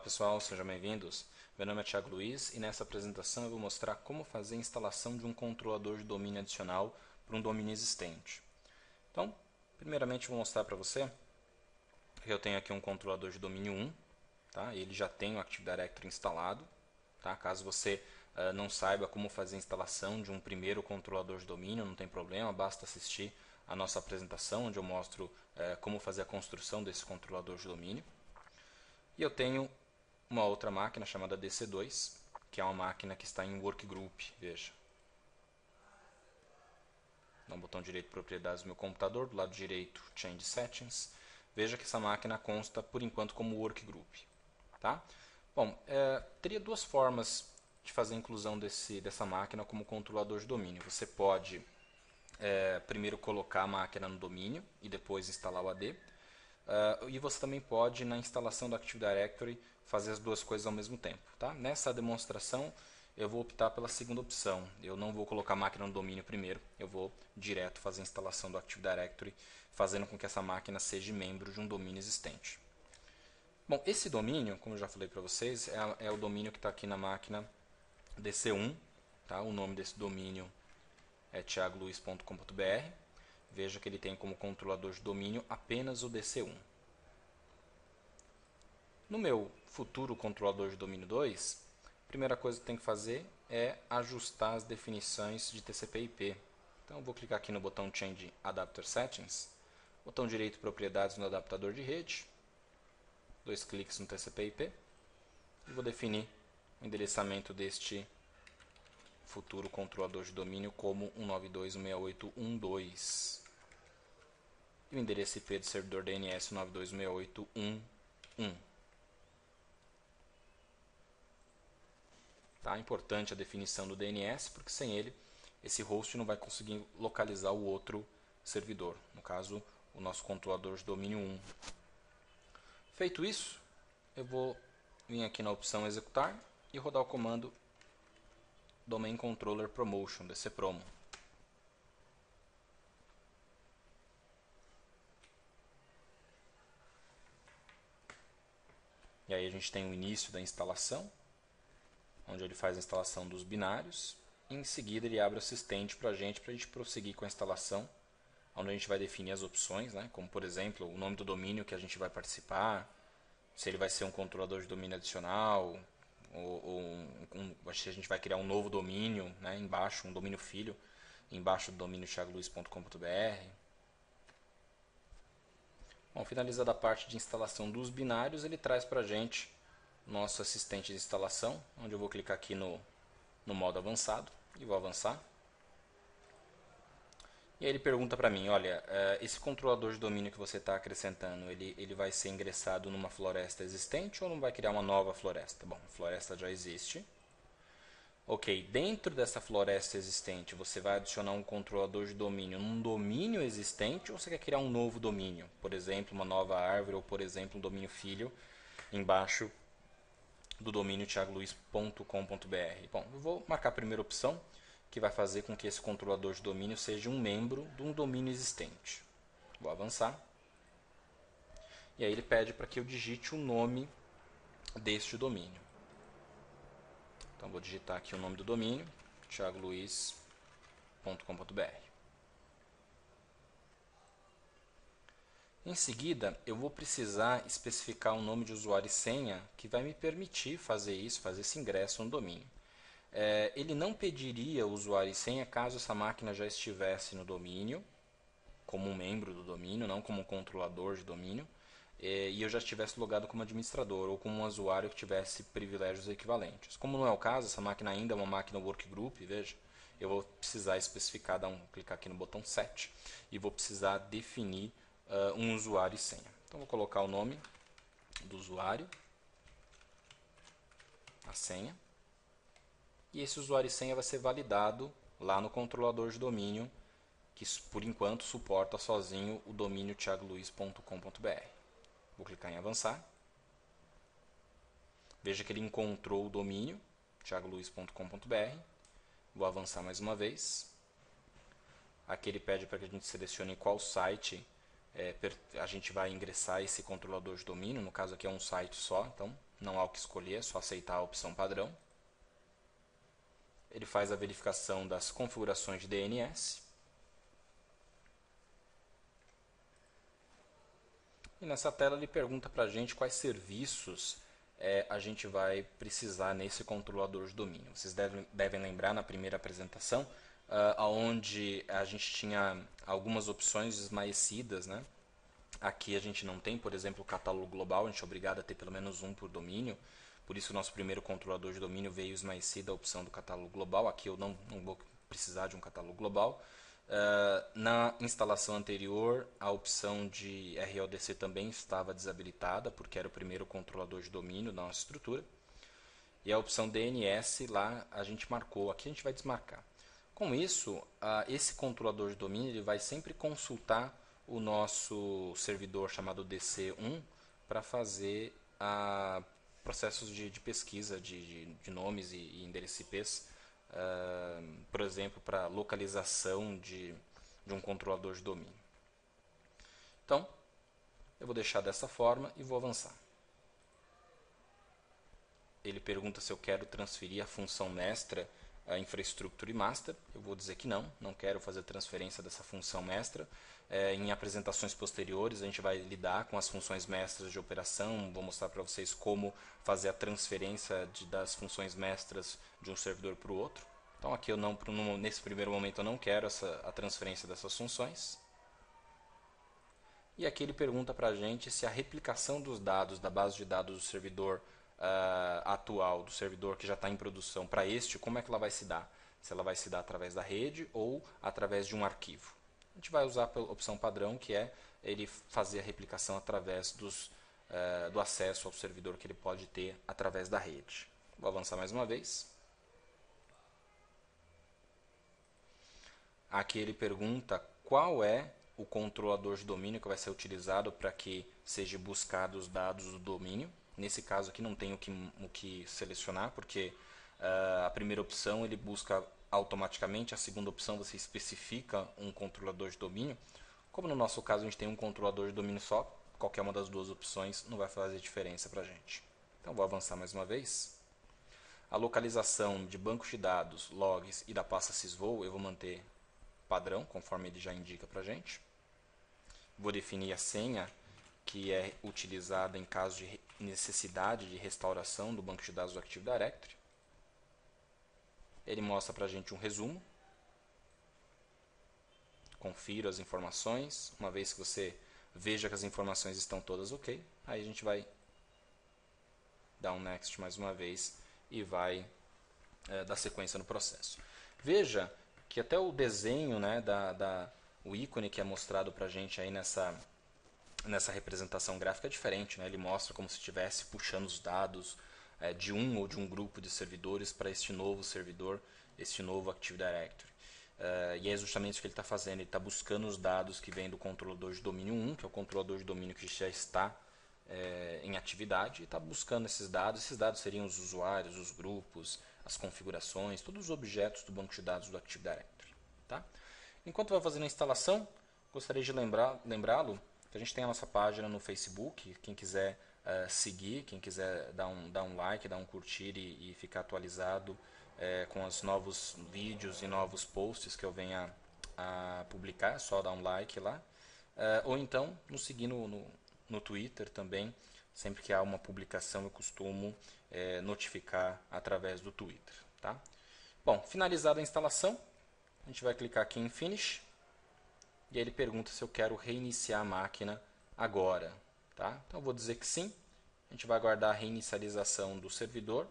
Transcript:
pessoal, sejam bem-vindos. Meu nome é Thiago Luiz e nessa apresentação eu vou mostrar como fazer a instalação de um controlador de domínio adicional para um domínio existente. Então, primeiramente eu vou mostrar para você que eu tenho aqui um controlador de domínio 1, tá? Ele já tem o Active Directory instalado, tá? Caso você não saiba como fazer a instalação de um primeiro controlador de domínio, não tem problema, basta assistir a nossa apresentação onde eu mostro como fazer a construção desse controlador de domínio. E eu tenho uma outra máquina chamada DC2, que é uma máquina que está em Workgroup, veja. Dá um botão direito propriedades do meu computador, do lado direito Change Settings. Veja que essa máquina consta por enquanto como Workgroup. Tá? Bom, teria duas formas de fazer a inclusão dessa máquina como controlador de domínio. Você pode primeiro colocar a máquina no domínio e depois instalar o AD. E você também pode, na instalação do Active Directory, fazer as duas coisas ao mesmo tempo. Tá? Nessa demonstração, eu vou optar pela segunda opção. Eu não vou colocar a máquina no domínio primeiro, eu vou direto fazer a instalação do Active Directory, fazendo com que essa máquina seja membro de um domínio existente. Bom, esse domínio, como eu já falei para vocês, é o domínio que está aqui na máquina DC1. Tá? O nome desse domínio é thiagoluiz.com.br. Veja que ele tem como controlador de domínio apenas o DC1. No meu futuro controlador de domínio 2, a primeira coisa que tem que fazer é ajustar as definições de TCP/IP. Então, eu vou clicar aqui no botão Change Adapter Settings, botão direito Propriedades no adaptador de rede, dois cliques no TCP/IP e vou definir o endereçamento deste futuro controlador de domínio como 192.168.1.2. E o endereço IP do servidor DNS 192.168.1.1. Tá? É importante a definição do DNS, porque sem ele, esse host não vai conseguir localizar o outro servidor. No caso, o nosso controlador de domínio 1. Feito isso, eu vou vir aqui na opção Executar e rodar o comando Domain Controller Promotion, dcpromo. E aí a gente tem o início da instalação, onde ele faz a instalação dos binários. E em seguida ele abre o assistente para a gente prosseguir com a instalação, onde a gente vai definir as opções, né? Como por exemplo o nome do domínio que a gente vai participar, se ele vai ser um controlador de domínio adicional, se a gente vai criar um novo domínio, né? Embaixo, um domínio filho, embaixo do domínio thiagoluiz.com.br. Bom, finalizada a parte de instalação dos binários, ele traz para a gente nosso assistente de instalação, onde eu vou clicar aqui no modo avançado e vou avançar. E aí ele pergunta para mim, olha, esse controlador de domínio que você está acrescentando, ele vai ser ingressado numa floresta existente ou não vai criar uma nova floresta? Bom, a floresta já existe. Ok, dentro dessa floresta existente, você vai adicionar um controlador de domínio num domínio existente ou você quer criar um novo domínio? Por exemplo, uma nova árvore ou, por exemplo, um domínio filho embaixo do domínio thiagoluiz.com.br. Bom, eu vou marcar a primeira opção, que vai fazer com que esse controlador de domínio seja um membro de um domínio existente. Vou avançar. E aí ele pede para que eu digite o nome deste domínio. Então vou digitar aqui o nome do domínio, thiagoluiz.com.br. Em seguida, eu vou precisar especificar um nome de usuário e senha que vai me permitir fazer isso, fazer esse ingresso no domínio. Ele não pediria usuário e senha caso essa máquina já estivesse no domínio, como um membro do domínio, não como um controlador de domínio, e eu já estivesse logado como administrador ou como um usuário que tivesse privilégios equivalentes. Como não é o caso, essa máquina ainda é uma máquina workgroup, veja, eu vou precisar especificar, clicar aqui no botão Set e vou precisar definir um usuário e senha. Então vou colocar o nome do usuário, a senha, e esse usuário e senha vai ser validado lá no controlador de domínio, que por enquanto suporta sozinho o domínio thiagoluiz.com.br. Vou clicar em avançar. Veja que ele encontrou o domínio thiagoluiz.com.br. Vou avançar mais uma vez. Aqui ele pede para que a gente selecione qual site a gente vai ingressar esse controlador de domínio. No caso aqui é um site só, então não há o que escolher, é só aceitar a opção padrão. Ele faz a verificação das configurações de DNS. E nessa tela ele pergunta para a gente quais serviços a gente vai precisar nesse controlador de domínio. Vocês devem lembrar na primeira apresentação, onde a gente tinha algumas opções esmaecidas, né? Aqui a gente não tem, por exemplo, o catálogo global, a gente é obrigado a ter pelo menos um por domínio. Por isso o nosso primeiro controlador de domínio veio esmaecido a opção do catálogo global. Aqui eu não vou precisar de um catálogo global. Na instalação anterior, a opção de RODC também estava desabilitada, porque era o primeiro controlador de domínio da nossa estrutura. E a opção DNS lá a gente marcou, aqui a gente vai desmarcar. Com isso, esse controlador de domínio ele vai sempre consultar o nosso servidor chamado DC1 para fazer processos de pesquisa de nomes e endereços IPs, por exemplo, para localização de um controlador de domínio. Então, eu vou deixar dessa forma e vou avançar. Ele pergunta se eu quero transferir a função mestra a infraestructure master. Eu vou dizer que não quero fazer transferência dessa função mestra. Em apresentações posteriores a gente vai lidar com as funções mestras de operação, vou mostrar para vocês como fazer a transferência das funções mestras de um servidor para o outro. Então aqui eu nesse primeiro momento eu não quero a transferência dessas funções. E aqui ele pergunta para a gente se a replicação dos dados da base de dados do servidor atual, do servidor que já está em produção, para este, como é que ela vai se dar? Se ela vai se dar através da rede ou através de um arquivo. A gente vai usar a opção padrão, que é ele fazer a replicação através do acesso ao servidor que ele pode ter através da rede. Vou avançar mais uma vez. Aqui ele pergunta qual é o controlador de domínio que vai ser utilizado para que seja buscado os dados do domínio. Nesse caso aqui não tem o que selecionar, porque a primeira opção ele busca automaticamente, a segunda opção você especifica um controlador de domínio. Como no nosso caso a gente tem um controlador de domínio só, qualquer uma das duas opções não vai fazer diferença para a gente. Então vou avançar mais uma vez. A localização de bancos de dados, logs e da pasta sysvol eu vou manter padrão, conforme ele já indica para a gente. Vou definir a senha que é utilizada em caso de necessidade de restauração do banco de dados do Active Directory. Ele mostra para a gente um resumo. Confiro as informações. Uma vez que você veja que as informações estão todas ok, aí a gente vai dar um next mais uma vez e vai dar sequência no processo. Veja que até o desenho, né, o ícone que é mostrado para a gente aí nessa representação gráfica é diferente, né? Ele mostra como se estivesse puxando os dados de um ou de um grupo de servidores para este novo servidor, este novo Active Directory. E é justamente isso que ele está fazendo, ele está buscando os dados que vêm do controlador de domínio 1, que é o controlador de domínio que já está em atividade, e está buscando esses dados seriam os usuários, os grupos, as configurações, todos os objetos do banco de dados do Active Directory. Tá? Enquanto vai fazendo a instalação, gostaria de lembrá-lo que a gente tem a nossa página no Facebook, quem quiser seguir, quem quiser dar um like, dar um curtir e ficar atualizado com os novos vídeos e novos posts que eu venha a publicar, é só dar um like lá. Ou então nos seguir no Twitter também, sempre que há uma publicação eu costumo notificar através do Twitter. Tá? Bom, finalizada a instalação, a gente vai clicar aqui em Finish. E aí ele pergunta se eu quero reiniciar a máquina agora. Tá? Então eu vou dizer que sim. A gente vai aguardar a reinicialização do servidor.